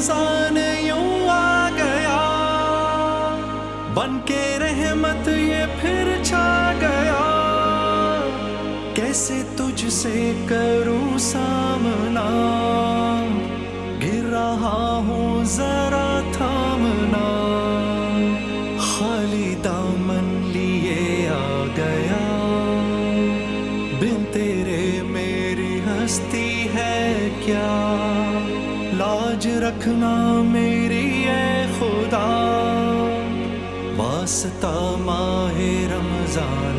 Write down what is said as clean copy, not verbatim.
रमजान यूं आ गया, बन के रहमत ये फिर छा गया। कैसे तुझसे करूं सामना, गिर रहा हूँ जरा थामना। खाली दामन लिए आ गया, बिन तेरे मेरी हस्ती है क्या। लाज रखना मेरी ए खुदा, वास्ता माहे रमजान